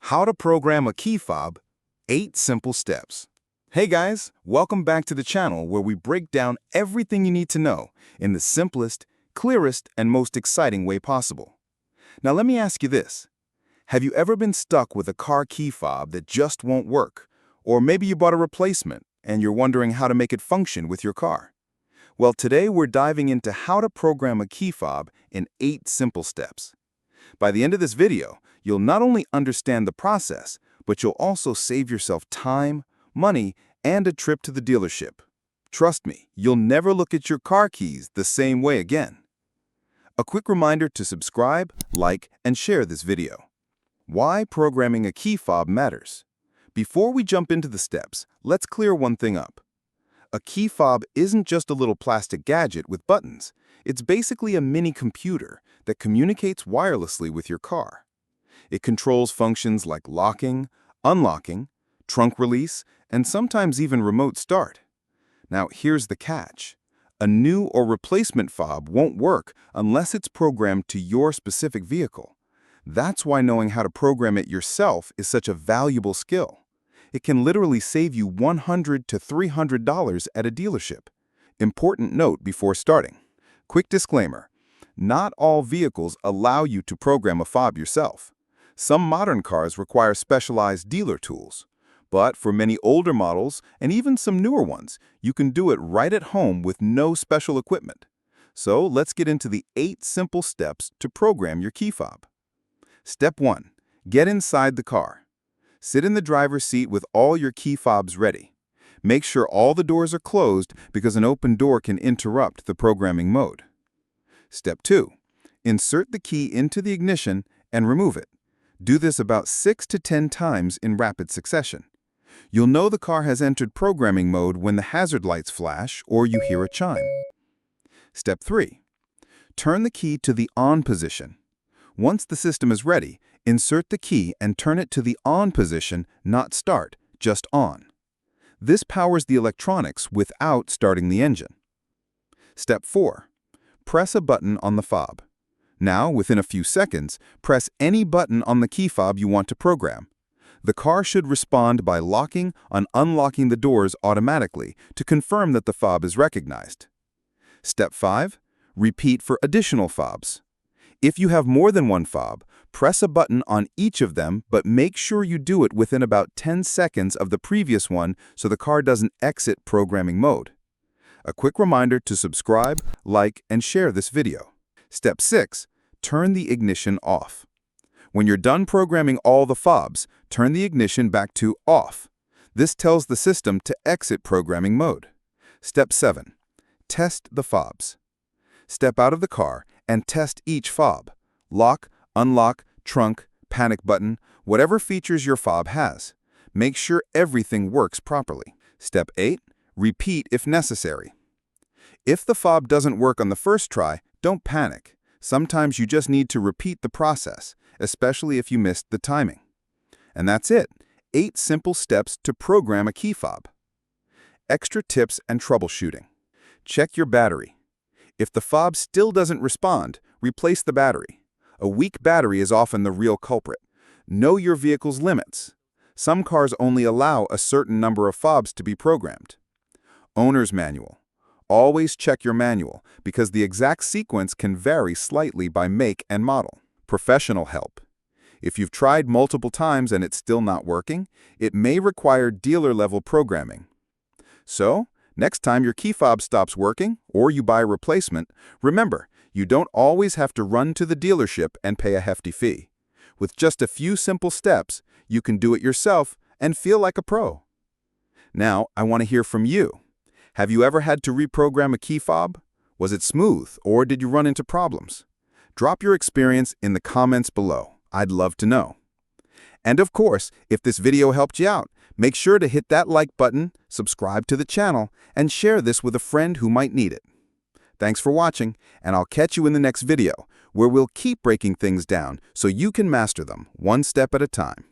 How to program a key fob, 8 simple steps. Hey guys, welcome back to the channel where we break down everything you need to know in the simplest, clearest, and most exciting way possible. Now let me ask you this. Have you ever been stuck with a car key fob that just won't work? Or maybe you bought a replacement and you're wondering how to make it function with your car? Well, today we're diving into how to program a key fob in 8 simple steps. By the end of this video, you'll not only understand the process, but you'll also save yourself time, money, and a trip to the dealership. Trust me, you'll never look at your car keys the same way again. A quick reminder to subscribe, like, and share this video. Why programming a key fob matters. Before we jump into the steps, let's clear one thing up. A key fob isn't just a little plastic gadget with buttons. It's basically a mini computer that communicates wirelessly with your car. It controls functions like locking, unlocking, trunk release, and sometimes even remote start. Now, here's the catch. A new or replacement fob won't work unless it's programmed to your specific vehicle. That's why knowing how to program it yourself is such a valuable skill. It can literally save you $100 to $300 at a dealership. Important note before starting. Quick disclaimer. Not all vehicles allow you to program a fob yourself. Some modern cars require specialized dealer tools. But for many older models, and even some newer ones, you can do it right at home with no special equipment. So let's get into the 8 simple steps to program your key fob. Step 1. Get inside the car. Sit in the driver's seat with all your key fobs ready. Make sure all the doors are closed because an open door can interrupt the programming mode. Step 2. Insert the key into the ignition and remove it. Do this about 6 to 10 times in rapid succession. You'll know the car has entered programming mode when the hazard lights flash or you hear a chime. Step 3. Turn the key to the on position. Once the system is ready, insert the key and turn it to the on position, not start, just on. This powers the electronics without starting the engine. Step 4. Press a button on the fob. Now, within a few seconds, press any button on the key fob you want to program. The car should respond by locking and unlocking the doors automatically to confirm that the fob is recognized. Step 5. Repeat for additional fobs. If you have more than one fob, press a button on each of them, but make sure you do it within about 10 seconds of the previous one so the car doesn't exit programming mode. A quick reminder to subscribe, like, and share this video. Step 6. Turn the ignition off. When you're done programming all the fobs, turn the ignition back to off. This tells the system to exit programming mode. Step 7. Test the fobs. Step out of the car and test each fob. Lock, unlock, trunk, panic button, whatever features your fob has. Make sure everything works properly. Step 8. Repeat if necessary. If the fob doesn't work on the first try, don't panic. Sometimes you just need to repeat the process, especially if you missed the timing. And that's it. 8 simple steps to program a key fob. Extra tips and troubleshooting. Check your battery. If the fob still doesn't respond, replace the battery. A weak battery is often the real culprit. Know your vehicle's limits. Some cars only allow a certain number of fobs to be programmed. Owner's manual. Always check your manual because the exact sequence can vary slightly by make and model. Professional help. If you've tried multiple times and it's still not working, it may require dealer-level programming. So, next time your key fob stops working or you buy a replacement, remember, you don't always have to run to the dealership and pay a hefty fee. With just a few simple steps, you can do it yourself and feel like a pro. Now, I want to hear from you. Have you ever had to reprogram a key fob? Was it smooth or did you run into problems? Drop your experience in the comments below. I'd love to know. And of course, if this video helped you out, make sure to hit that like button, subscribe to the channel, and share this with a friend who might need it. Thanks for watching, and I'll catch you in the next video, where we'll keep breaking things down so you can master them one step at a time.